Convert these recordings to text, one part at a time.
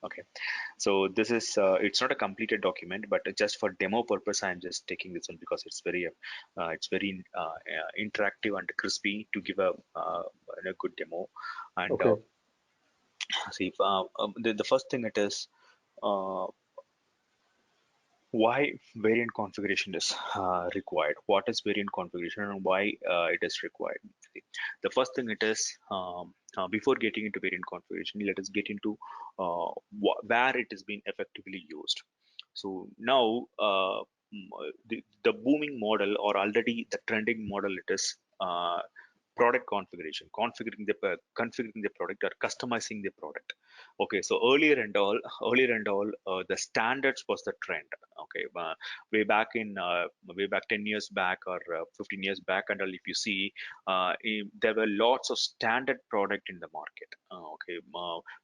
Okay, so this is it's not a completed document, but just for demo purpose, I'm just taking this one because it's very interactive and crispy to give a good demo. And Okay. see, the first thing it is. Uh, why variant configuration is required, what is variant configuration, and why it is required. The first thing it is, before getting into variant configuration, let us get into where it is being effectively used. So now the booming model, or already the trending model, it is product configuration, configuring the product or customizing the product. Okay, so earlier and all, the standards was the trend. Okay, way back in way back 10 years back, or 15 years back and all, if you see, there were lots of standard product in the market. Okay,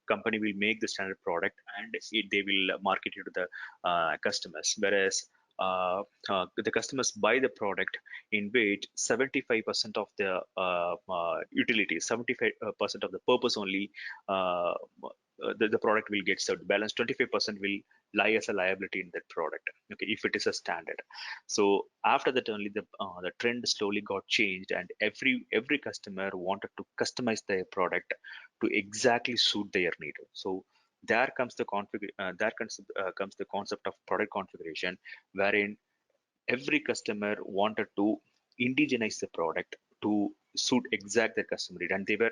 company will make the standard product, and they will market it to the customers, whereas the customers buy the product in which 75% of the utility, 75% of the purpose only, the product will get served. Balance 25% will lie as a liability in that product. Okay, if it is a standard. So after that only the trend slowly got changed, and every customer wanted to customize their product to exactly suit their need. So there comes the comes the concept of product configuration, wherein every customer wanted to indigenize the product to suit exact their customer need, and they were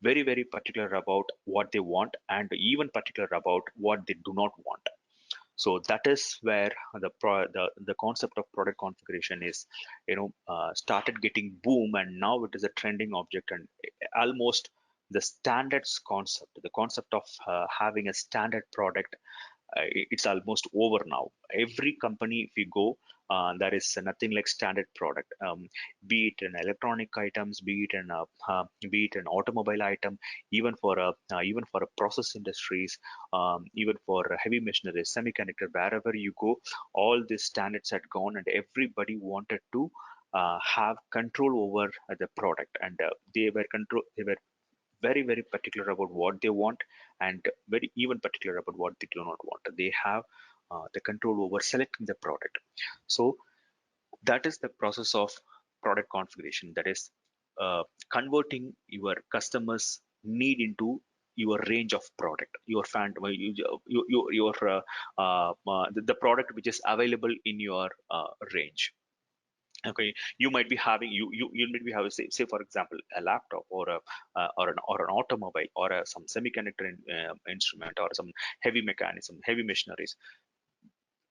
very particular about what they want, and even particular about what they do not want. So that is where the concept of product configuration is, started getting boom, and now it is a trending object, and almost the standards concept, the concept of having a standard product, it's almost over now. Every company, if you go, there is nothing like standard product. Be it an electronic items, be it an automobile item, even for a process industries, even for heavy machinery, semiconductor, wherever you go, all these standards had gone, and everybody wanted to have control over the product, and they were very particular about what they want, and very even particular about what they do not want. They have the control over selecting the product. So that is the process of product configuration, that is converting your customers need into your range of product, your fan your the product which is available in your range. Okay, you might be having, you might be having, say for example, a laptop, or or an automobile, or some semiconductor instrument, or some heavy mechanism, heavy machineries.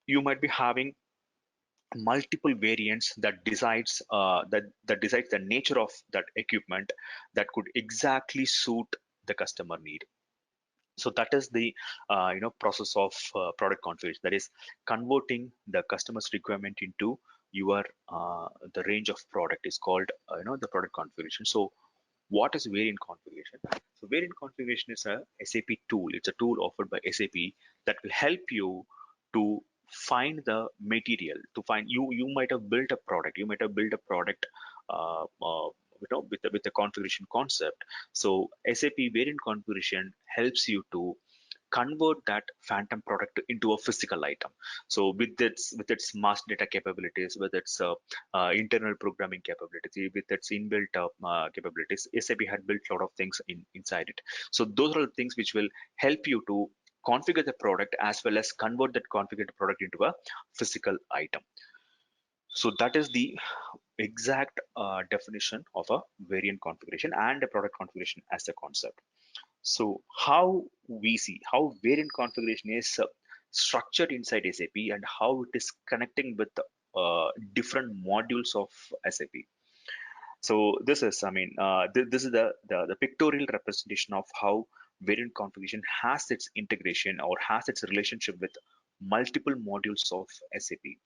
You might be having multiple variants that decides the nature of that equipment, that could exactly suit the customer need. So that is the process of product configuration, that is converting the customer's requirement into your the range of product is called the product configuration. So what is variant configuration? So variant configuration is a SAP tool. It's a tool offered by SAP that will help you to find the material, to find, you might have built a product, with the configuration concept. So SAP variant configuration helps you to convert that phantom product into a physical item. So with its mass data capabilities, with its internal programming capabilities, with its inbuilt capabilities, SAP had built a lot of things inside it. So those are the things which will help you to configure the product, as well as convert that configured product into a physical item. So that is the exact definition of a variant configuration and a product configuration as a concept. So how variant configuration is structured inside SAP, and how it is connecting with different modules of SAP. So this is, I mean, this is the pictorial representation of how variant configuration has its integration, or has its relationship with multiple modules of SAP.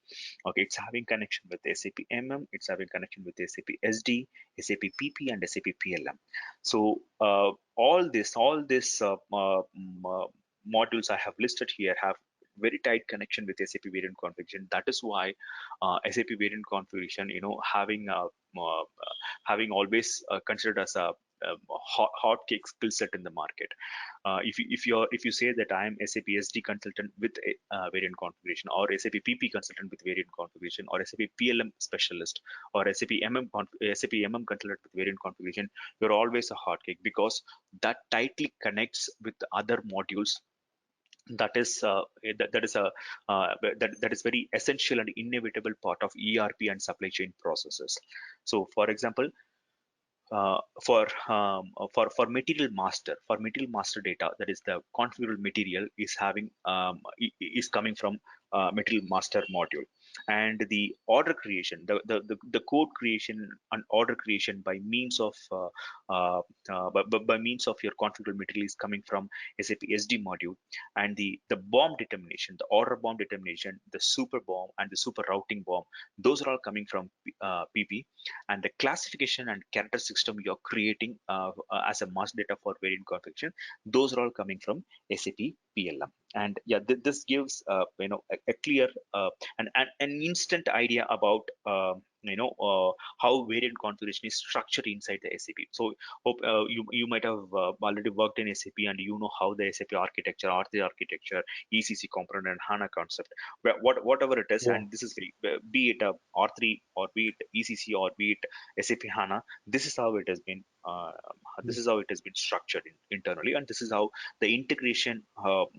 Okay, it's having connection with SAP MM, it's having connection with SAP SD, SAP PP, and SAP PLM. So all this modules I have listed here have very tight connection with SAP variant configuration. That is why SAP variant configuration, having always considered as a hotcake skill set in the market. If you say that I am SAP SD consultant with variant configuration, or SAP PP consultant with variant configuration, or SAP PLM specialist, or SAP MM consultant with variant configuration, you're always a hotcake, because that tightly connects with the other modules. That is that is a that is very essential and inevitable part of ERP and supply chain processes. So, for example, uh, for material master data, that is the configurable material is having is coming from material master module. And the order creation, the code creation and order creation by means of by means of your configurable material is coming from SAP SD module. And the bomb determination, the order bomb determination, the super bomb and the super routing bomb, those are all coming from PP. And the classification and character system you're creating as a master data for variant configuration, those are all coming from SAP PLM. And yeah, this gives a clear an instant idea about how variant configuration is structured inside the SAP. So hope you might have already worked in SAP, and you know how the SAP architecture, R3 architecture, ECC component, and HANA concept, whatever it is. Yeah. And this is be it a R3 or be it ECC or be it SAP HANA, this is how it has been. This is how it has been structured internally, and this is how the integration of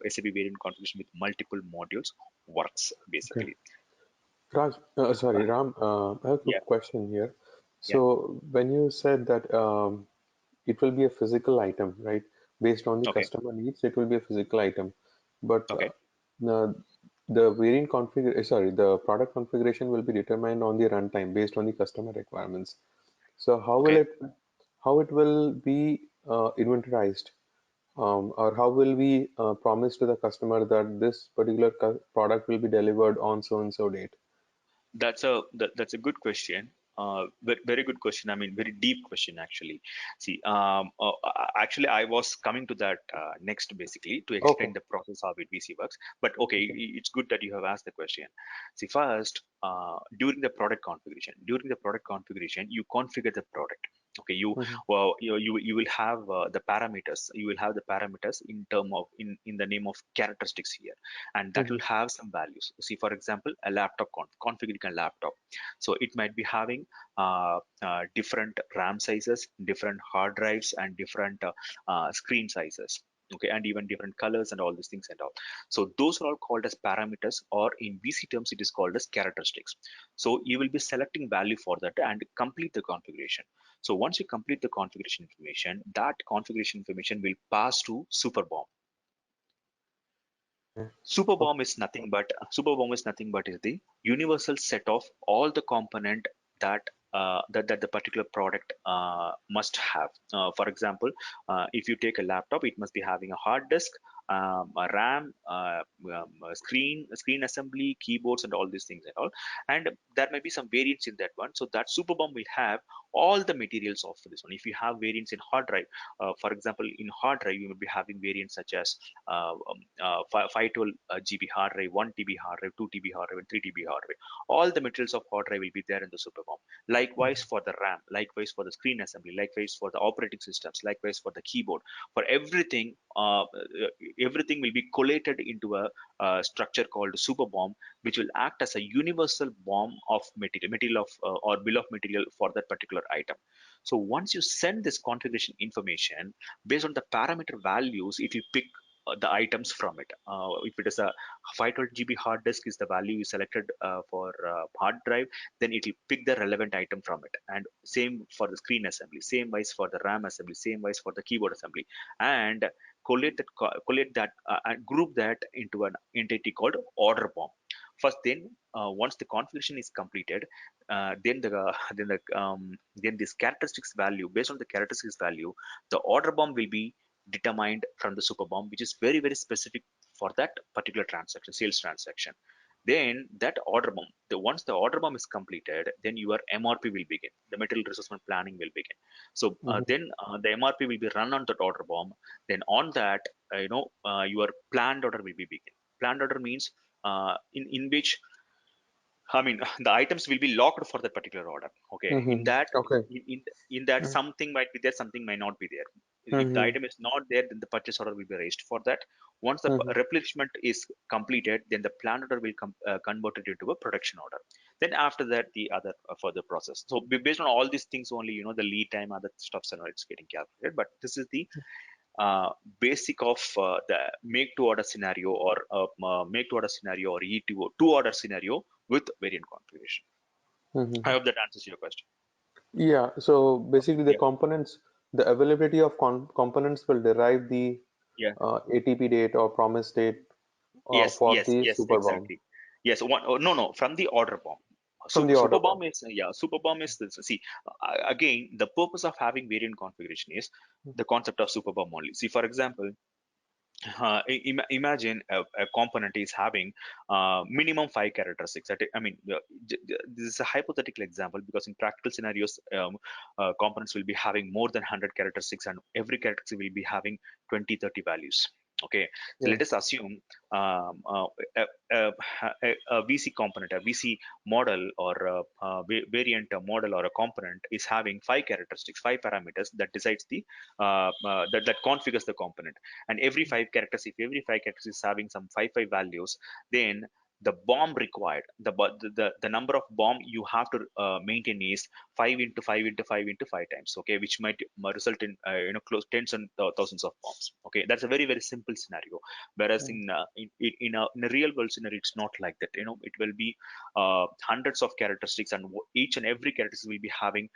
SAP variant configuration with multiple modules works Okay. basically. Raj, sorry, Ram, I have a Yeah, quick question here. yeah, So when you said that it will be a physical item, right? Based on the okay, customer needs, it will be a physical item. But okay. the variant configuration, sorry, the product configuration will be determined on the runtime based on the customer requirements. So Okay. how it will be inventorized, or how will we promise to the customer that this particular product will be delivered on so and so date? That's a good question. Very good question. I mean, very deep question actually. See, actually, I was coming to that next, basically, to Okay. explain the process how it VC works. But okay, Okay. it's good that you have asked the question. See, first, during the product configuration, you configure the product. Okay, Mhm. you will have the parameters. You will have the parameters in term of in the name of characteristics here, and that will Mhm. have some values. See, for example, a laptop configuring a laptop, so it might be having different RAM sizes, different hard drives, and different screen sizes. Okay, and even different colors and all these things and all. So those are all called as parameters, or in VC terms it is called as characteristics. So you will be selecting value for that and complete the configuration. So once you complete the configuration information, that configuration information will pass to superbomb. Okay. Superbomb is nothing but is the universal set of all the component that that the particular product must have. For example, if you take a laptop, it must be having a hard disk, a RAM, a screen assembly, keyboards, and all these things and all. And there may be some variants in that one. So that superbomb will have all the materials of this one. If you have variants in hard drive, for example, in hard drive, you will be having variants such as 512 GB hard drive, 1 TB hard drive, 2 TB hard drive, and 3 TB hard drive. All the materials of hard drive will be there in the superbomb. Likewise for the RAM, likewise for the screen assembly, likewise for the operating systems, likewise for the keyboard. For everything, everything will be collated into a structure called superbomb, which will act as a universal bomb of material of or bill of material for that particular item. So once you send this configuration information based on the parameter values, if you pick the items from it. If it is a 512 GB hard disk is the value you selected for hard drive, then it will pick the relevant item from it. And same for the screen assembly, same wise for the RAM assembly, same wise for the keyboard assembly, and collate that and group that into an entity called order bomb. First, then once the configuration is completed, then then this characteristics value, based on the characteristics value, the order bomb will be determined from the super bomb, which is very specific for that particular transaction, sales transaction. Then that order bomb, once the order bomb is completed, then your MRP will begin. The material resourcement planning will begin. So Mhm. then the MRP will be run on that order bomb. Then on that, your planned order will be begin. Planned order means in which I mean, the items will be locked for that particular order. Okay, in Mm-hmm. that, Okay. in that something might be there, something might not be there. If the Mm-hmm. item is not there, then the purchase order will be raised for that. Once the Mm-hmm. replenishment is completed, then the plan order will convert it into a production order. Then after that, the other further process. So based on all these things, only the lead time, other stuffs, and all it's getting calculated. But this is the uh, basic of the make to order scenario, or make to order scenario, or E2 to order scenario with variant configuration. I Mm-hmm. hope that answers your question. Yeah, so basically the Yeah. components, the availability of components will derive the Yeah. ATP date or promise date Yes. for Yes. the Yes. super bomb Exactly. Yes. One. Oh, no. No. From the order bomb. from So the order super bomb. bomb is, yeah. Super bomb is this. See, again, the purpose of having variant configuration is the concept of super bomb only. See, for example, imagine a component is having minimum 5 characteristics. I mean, this is a hypothetical example, because in practical scenarios, components will be having more than 100 characteristics, and every characteristic will be having 20, 30 values. Okay, so Yeah. let us assume um, uh, a, a, VC component, a VC model, or variant model, or a component is having 5 characteristics, 5 parameters that decides the that configures the component. And every 5 characters, if every 5 characters is having some five values, then the bomb required, the number of bomb you have to maintain is 5 into 5 into 5 into 5 times. Okay, which might result in close tens and thousands of bombs. Okay, that's a very, very simple scenario. Whereas Mm. in a real world scenario, it's not like that. It will be hundreds of characteristics, and each and every characteristic will be having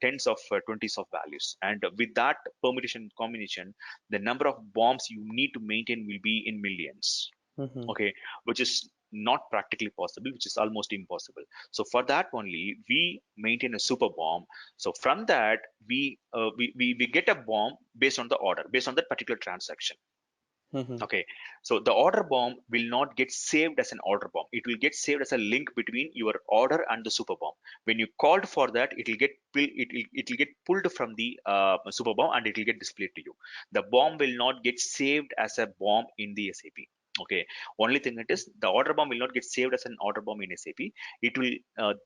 tens of 20s of values. And with that permutation combination, the number of bombs you need to maintain will be in millions. Mm-hmm. Okay, which is not practically possible, which is almost impossible. So for that only, we maintain a super bomb. So from that, we get a bomb based on the order, based on that particular transaction. Mm-hmm. Okay, so the order bomb will not get saved as an order bomb. It will get saved as a link between your order and the super bomb. When you called for that, it will get pulled from the super bomb, and it will get displayed to you. The bomb will not get saved as a bomb in the SAP. Okay, only thing it is, the order bomb will not get saved as an order bomb in SAP. It will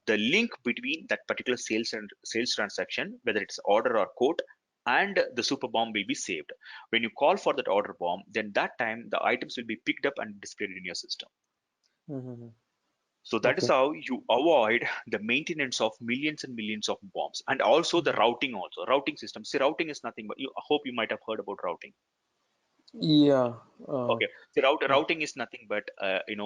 the link between that particular sales and sales transaction, whether it's order or quote, and the super bomb will be saved. When you call for that order bomb, then that time the items will be picked up and displayed in your system. Mm-hmm. So that is Okay. how you avoid the maintenance of millions and millions of bombs, and also the routing, also routing system. See, routing is nothing but, I hope you might have heard about routing. Yeah. Uh, Okay, so routing is nothing but,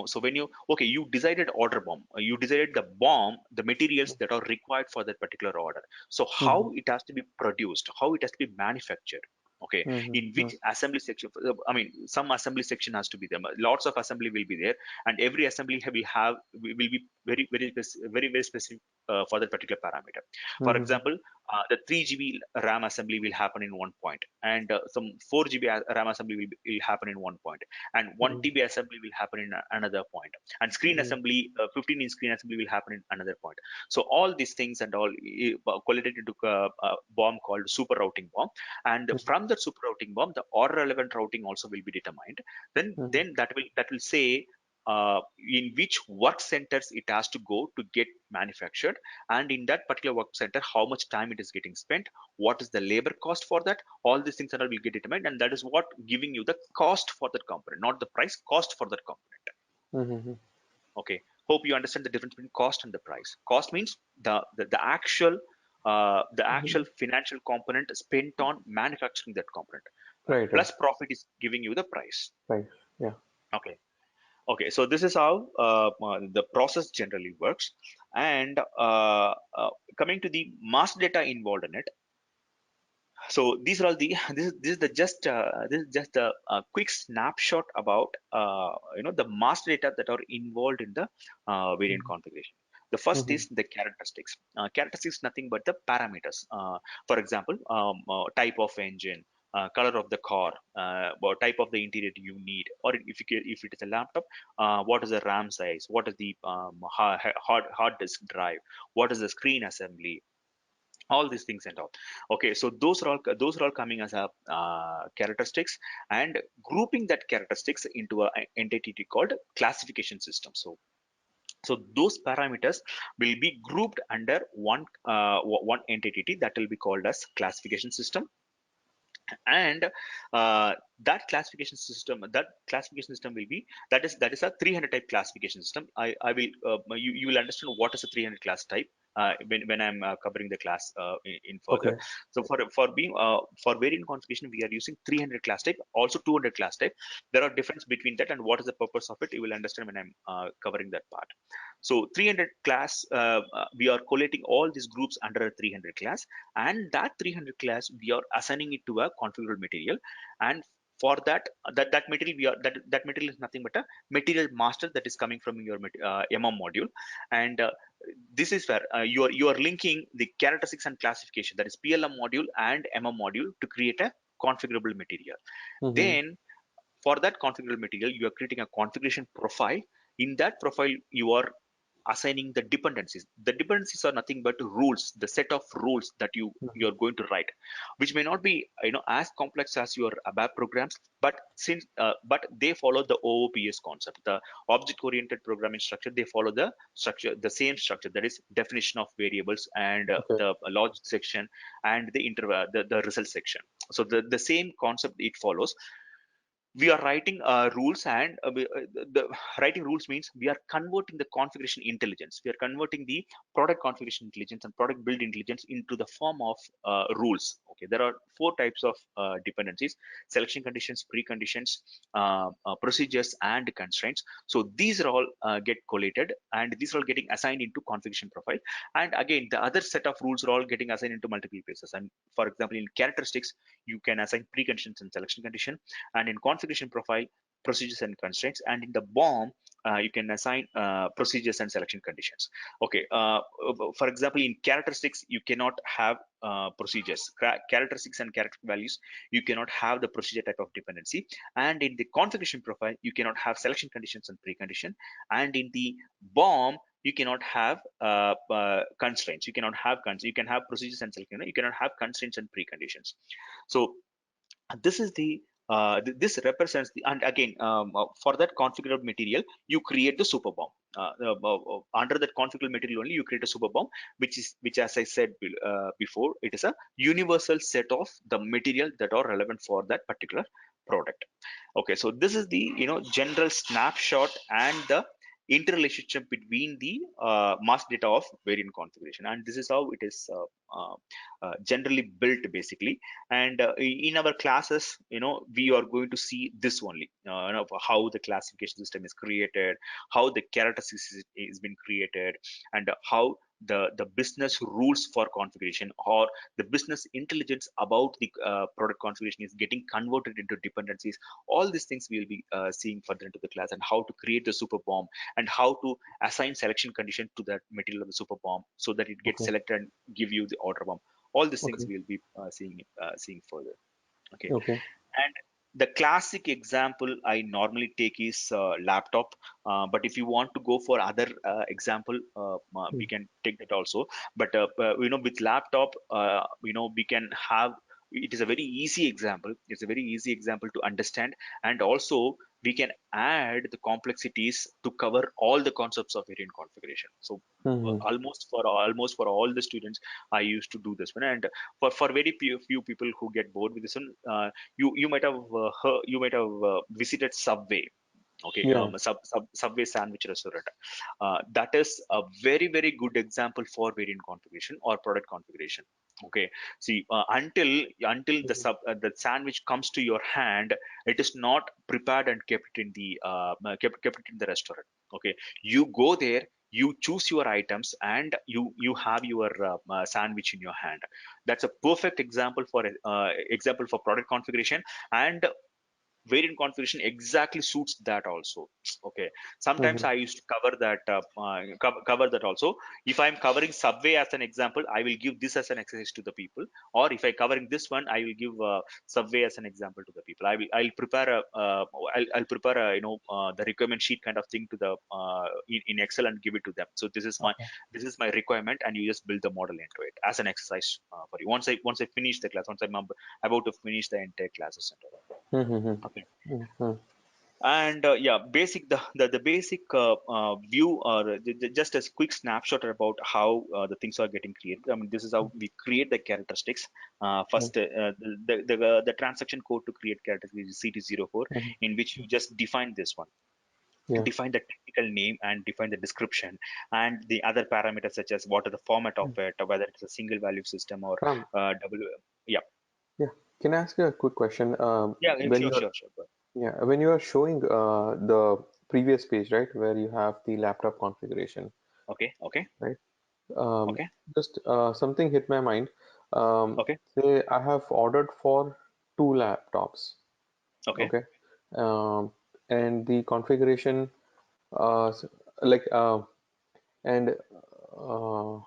so when you decided order bomb, you decided the bomb, the materials that are required for that particular order. So mm-hmm. how it has to be produced, how it has to be manufactured. Okay, in Mm-hmm. which assembly section? I mean, some assembly section has to be there. Lots of assembly will be there, and every assembly will be very, very, very, very specific for that particular parameter. For Mm-hmm. example, the 3 GB RAM assembly will happen in one point, and some 4 GB RAM assembly will happen in one point, and 1 TB assembly will happen in another point, and screen Mm-hmm. assembly, 15-inch screen assembly will happen in another point. So all these things and all collated into a bomb called super routing bomb, and from the super routing bomb, the order relevant routing also will be determined. Mm-hmm. Then that will say in which work centers it has to go to get manufactured, and in that particular work center how much time it is getting spent, what is the labor cost for that. All these things and all will get determined, and that is what giving you the cost for that component, not the price, cost for that component. Mm-hmm. Okay, hope you understand the difference between cost and the price. Cost means the Mm-hmm. actual financial component spent on manufacturing that component. Right, right, Plus profit is giving you the price. right. Yeah. Okay. Okay, so this is how the process generally works. And coming to the master data involved in it, so these are all the this is just a quick snapshot about the master data that are involved in the variant Mm-hmm. configuration. The first Mm-hmm. is the characteristics. Characteristics nothing but the parameters. For example, type of engine, color of the car, or type of the interior you need, or if it is a laptop, what is the RAM size, what is the hard disk drive, what is the screen assembly, all these things and all. Okay, so those are all coming as a characteristics, and grouping that characteristics into a entity called classification system. So So those parameters will be grouped under one entity that will be called as classification system. And that classification system will be, that is a 300 type classification system. I will you will understand what is a 300 class type when I'm covering the class in further. Okay. So for variant configuration, we are using 300 class type, also 200 class type. There are difference between that, and what is the purpose of it, you will understand when I'm covering that part. So 300 class, we are collating all these groups under a 300 class, and that 300 class we are assigning it to a configurable material. And for that material, that material is nothing but a material master that is coming from your module. And this is where you are linking the characteristics and classification, that is PLM module and MM module, to create a configurable material. Mm-hmm. Then for that configurable material, you are creating a configuration profile. In that profile, you are assigning the dependencies. The dependencies are nothing but rules, the set of rules that you're going to write, which may not be as complex as your ABAP programs, but they follow the OOPS concept, the object oriented programming structure. They follow the same structure, that is definition of variables, and Okay. the logic section, and the result section. So the same concept it follows. We are writing rules, and the writing rules means we are converting the configuration intelligence, we are converting the product configuration intelligence and product build intelligence into the form of rules. Okay, there are four types of dependencies: selection conditions, preconditions, procedures, and constraints. So these are all get collated, and these are all getting assigned into configuration profile. And again, the other set of rules are all getting assigned into multiple places. And for example, in characteristics, you can assign preconditions and selection condition, and in configuration profile, procedures and constraints, and in the BOM, you can assign procedures and selection conditions. Okay, for example, in characteristics, you cannot have procedures, characteristics and character values, you cannot have the procedure type of dependency. And in the configuration profile, you cannot have selection conditions and precondition. And in the BOM, you cannot have constraints, you cannot have you can have procedures and selection, you cannot have constraints and preconditions. So this is the this represents the, and again, for that configurable material, you create the super bomb. Under that configurable material only, you create a super bomb, which, as I said before, it is a universal set of the material that are relevant for that particular product. Okay, so this is the general snapshot and the interrelationship between the master data of variant configuration, and this is how it is generally built basically. And in our classes, we are going to see this only, how the classification system is created, how the characteristics is been created, and how the business rules for configuration, or the business intelligence about the product configuration is getting converted into dependencies. All these things we will be seeing further into the class, and how to create the super bomb, and how to assign selection condition to that material of the super bomb so that it gets Okay. selected and give you the order bomb. All these things Okay. we'll be seeing further. Okay, Okay. and the classic example I normally take is laptop. But if you want to go for other example, we Mm. can take that also. But with laptop, we can have, it is a very easy example, it's a very easy example to understand. And also we can add the complexities to cover all the concepts of variant configuration. So Mm-hmm. almost for all the students, I used to do this one. And for very few people who get bored with this one, you might have visited Subway. Okay, Yeah. Subway sandwich restaurant. That is a very very good example for variant configuration or product configuration. Okay, see, until Mhm. the sandwich comes to your hand, it is not prepared and kept it in the restaurant. Okay, you go there, you choose your items, and you have your sandwich in your hand. That's a perfect example for product configuration. And variant configuration exactly suits that also. Okay, sometimes Mhm. I used to cover that also. If I'm covering Subway as an example, I will give this as an exercise to the people. Or if I covering this one, I will give Subway as an example to the people. I'll prepare I'll prepare the requirement sheet kind of thing to the in Excel, and give it to them. So Okay. this is my requirement, and you just build the model into it as an exercise for you. Once I finish the class, once I'm about to finish the entire classes and all. Mm-hmm. Okay. Mm-hmm. And yeah, basic the basic view, or just a quick snapshot about how the things are getting created. I mean, this is how we create the characteristics. Yeah. First, the transaction code to create characteristics is CT04, Mhm. in which you just define this one, Yeah. define the technical name and define the description, and the other parameters such as what are the format of Mm. it, whether it's a single value system or Ram, double. Yeah, yeah. Can I ask you a quick question? yeah, yeah, When sure, you're sure, sure. Go ahead. Yeah, when you are showing the previous page, right, where you have the laptop configuration, Okay, okay, right? Um, okay, just something hit my mind. okay, Say I have ordered for two laptops, okay, okay, um, and the configuration, uh, s- like, and uh,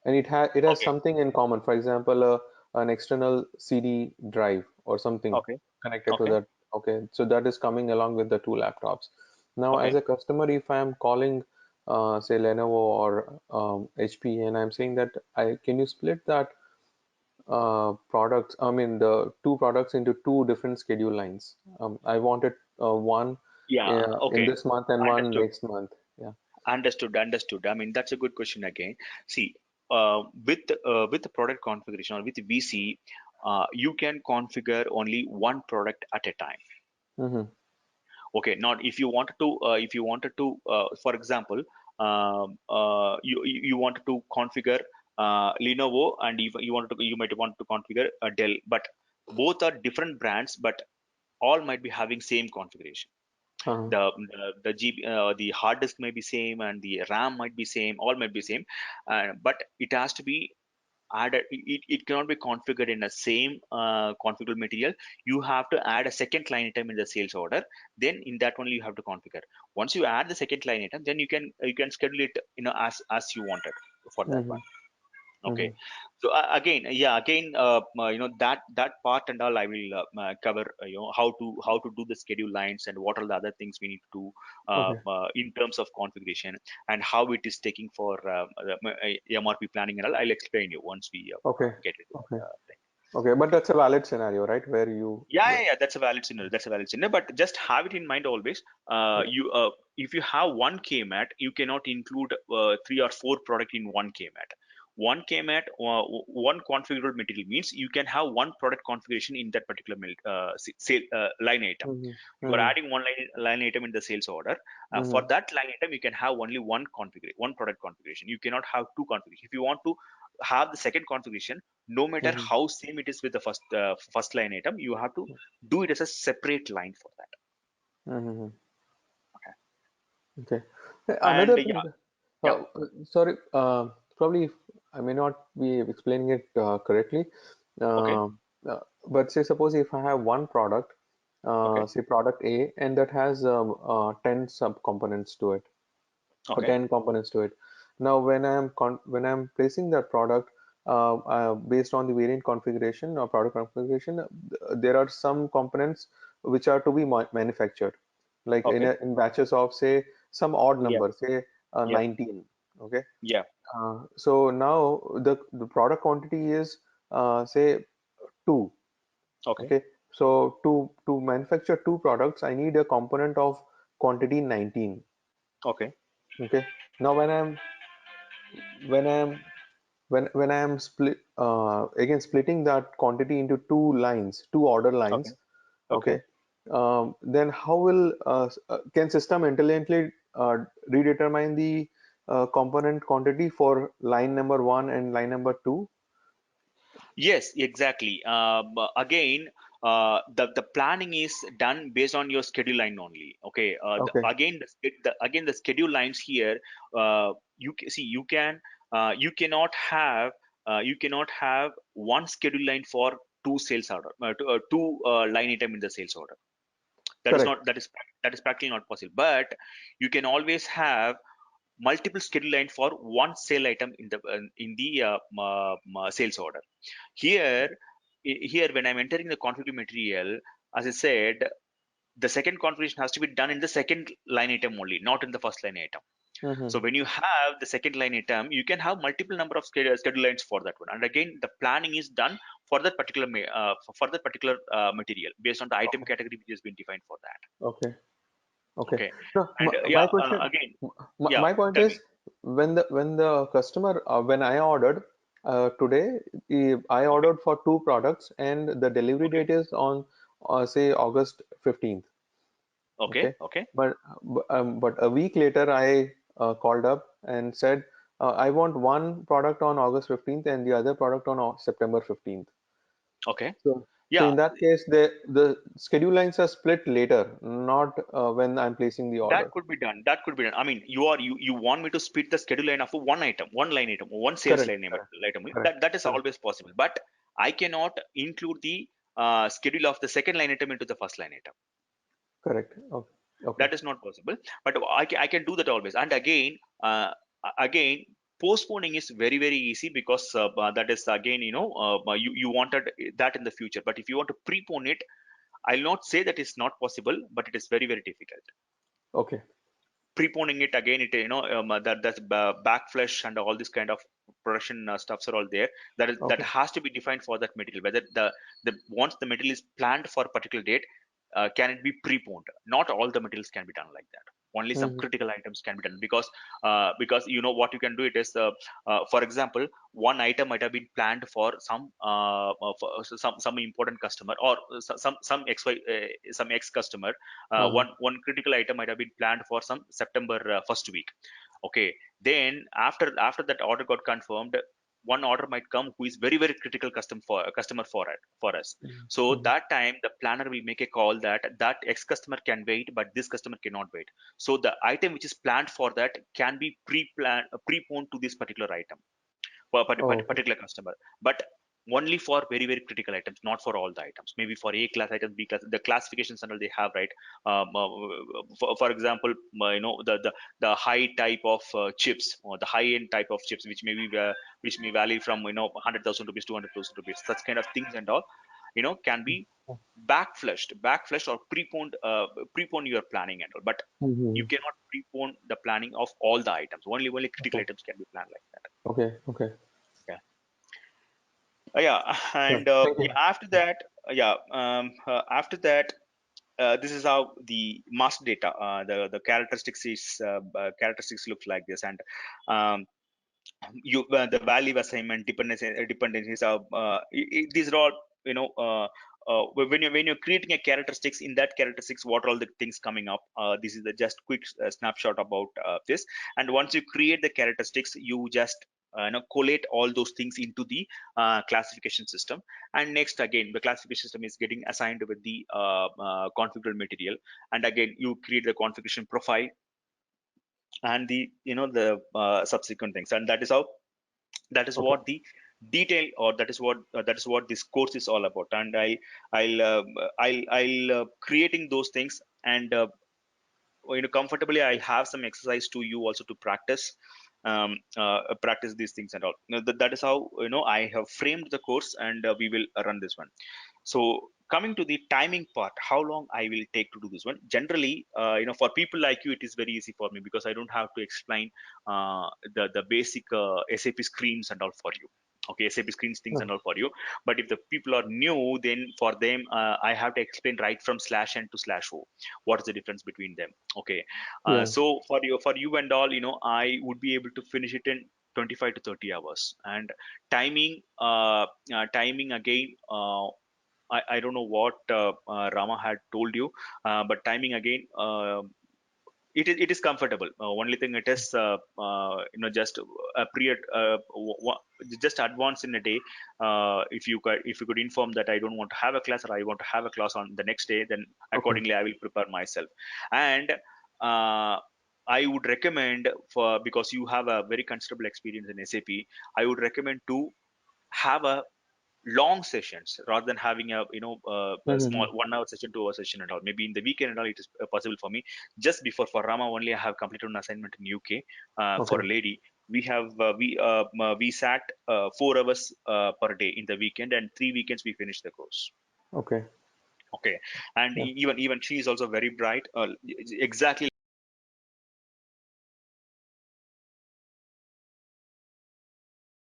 it has okay, something in common. For example, an external CD drive or something okay, connected to okay, that. Okay, so that is coming along with the two laptops. Now, as okay. a customer, if I am calling, say Lenovo or HP, and I'm saying that I can you split that products, I mean the two products into two different schedule lines. I wanted one Yeah, in okay. this month and one Understood. next month. Yeah. Understood. Understood. I mean, that's a good question again. See, with the product configuration or with VC, you can configure only one product at a time. Mm-hmm. Okay. Not if you wanted to, for example, you wanted to configure Lenovo, and you wanted to, you might want to configure Dell, but both are different brands, but all might be having same configuration. Uh-huh. The GB, the hard disk may be same, and the RAM might be same, all might be same, but it has to be added. It cannot be configured in the same configurable material. You have to add a second line item in the sales order. Then in that only you have to configure. Once you add the second line item, then you can schedule it, as you wanted for that Mm-hmm. one. Mm-hmm. Okay. So again, yeah, again, that part and all I will cover. How to do the schedule lines, and what are the other things we need to do Okay. in terms of configuration, and how it is taking for MRP planning and all. I'll explain you once we Okay. get into Okay. that thing. Okay, but Okay. that's a valid scenario, right? Where you, Yeah, yeah, yeah, that's a valid scenario. That's a valid scenario. But just have it in mind always. yeah. You If you have one KMAT, you cannot include three or four product in one KMAT. One KMAT, one configurable material means you can have one product configuration in that particular line item. Mm-hmm. You are Mm-hmm. adding one line item in the sales order. For Mm-hmm. that line item, you can have only one product configuration. You cannot have two configurations. If you want to have the second configuration, no matter Mm-hmm. how same it is with the first line item, you have to do it as a separate line for that. Mm-hmm. Okay. Okay. And Another yeah, thing, yeah. sorry, probably I may not be explaining it correctly. Okay, Uh, but say suppose if I have one product, okay, say product A, and that has 10 subcomponents to it, or okay, 10 components to it. Now, when I'm placing that product based on the variant configuration or product configuration, there are some components which are to be manufactured, like in okay. in batches of say some odd Yeah, number, say yeah, 19. Okay, yeah. so now the product quantity is say two. Okay, Okay, so to manufacture two products, I need a component of quantity 19. okay, Okay, now when I'm when I am splitting that quantity into two order okay, lines, okay. okay, then how will can system intelligently redetermine the component quantity for line number one and line number two? Yes, exactly. Again, the planning is done based on your schedule line only. Okay. Okay, Again the schedule lines here. See, you cannot have one schedule line for two sales order, two line item in the sales order. That is correct, not that is practically not possible. But you can always have multiple schedule line for one sale item in the sales order. Here, here when I'm entering the configure material, as I said, the second configuration has to be done in the second line item only, not in the first line item. mm-hmm. So when you have the second line item, you can have multiple number of schedule lines for that one. And again, the planning is done for that particular material based on the item Okay. category which has been defined for that. Okay. Okay. Okay. No, And my question, again, my, yeah, my point tell me. is when the customer when I ordered today, I ordered for two products and the delivery Okay. date is on say August 15th. Okay. Okay, Okay. but a week later I called up and said I want one product on August 15th and the other product on September 15th. Okay. So Yeah, in that case, the schedule lines are split later, not when I'm placing the that order. could be done. That could be done. I mean, you want me to split the schedule line of one item, one line item, one sales Correct, line correct, item. correct, That is correct, always possible. But I cannot include the schedule of the second line item into the first line item. correct. Okay, okay, That is not possible. But I can do that always. And again, postponing is very easy because that is again, you wanted that in the future. But if you want to prepone it, I'll not say that it's not possible, but it is very difficult. okay, Preponing it again, it that's backflash and all this kind of production stuffs are all there. That okay. has to be defined for that material. Whether the once the material is planned for a particular date, can it be preponed? Not all the materials can be done like that. Only some Hmm. critical items can be done because you know what you can do it is for example, one item might have been planned for some important customer or some some X customer. Uh-huh. One critical item might have been planned for some September first week. Okay, then after that order got confirmed, one order might come who is very critical customer for us. So Hmm. that time the planner will make a call that that X customer can wait, but this customer cannot wait. So the item which is planned for that can be preponed to this particular item for a Oh, okay. particular customer, but only for very critical items, not for all the items. Maybe for A class items, B class, the classifications and all they have, right? For example, the high type of chips or the high end type of chips, which may vary from 100,000 rupees to 200,000 rupees, such kind of things and all, can be backflushed or prepone your planning and all. But you Hmm. cannot prepone the planning of all the items. Only critical Okay, items can be planned like that. okay, okay. Yeah. Yeah, Sure. and Thank yeah, you. after that, this is how the master data, the characteristics looks like this, and um, the value assignment dependencies are these are all you know. When you're creating a characteristics, in that characteristics what are all the things coming up, this is the just quick snapshot about this. And once you create the characteristics, you just collate all those things into the classification system. And next, again, the classification system is getting assigned with the configurable material. And again, you create the configuration profile and the the subsequent things. And that is Okay, what the detail, or that is what this course is all about. And I'll creating those things. And comfortably, I'll have some exercise to you also to practice these things and all. That is how I have framed the course. And we will run this one. So coming to the timing part, how long I will take to do this one? Generally, for people like you, it is very easy for me because I don't have to explain the basic SAP screens and all for you. Okay, SAP screens things and okay. all for you. But if the people are new, then for them, I have to explain right from /n to /o. What is the difference between them? Okay, Yeah. so for you and all, I would be able to finish it in 25 to 30 hours. And timing again. I don't know what Rama had told you, but timing again, it is comfortable. Only thing it is, just a period, just advance in a day. If you could inform that I don't want to have a class, or I want to have a class on the next day, then Okay. accordingly I will prepare myself. And uh, I would recommend, for because you have a very considerable experience in SAP, I would recommend to have a long sessions rather than having a small Hmm. 1 hour session, 2 hour session and all. Maybe in the weekend and all, it is possible for me. Just before, for Rama only, I have completed an assignment in UK for Okay. a lady. We sat 4 hours per day in the weekend, and 3 weekends we finished the course. Okay. Okay, and Yeah. even she is also very bright, exactly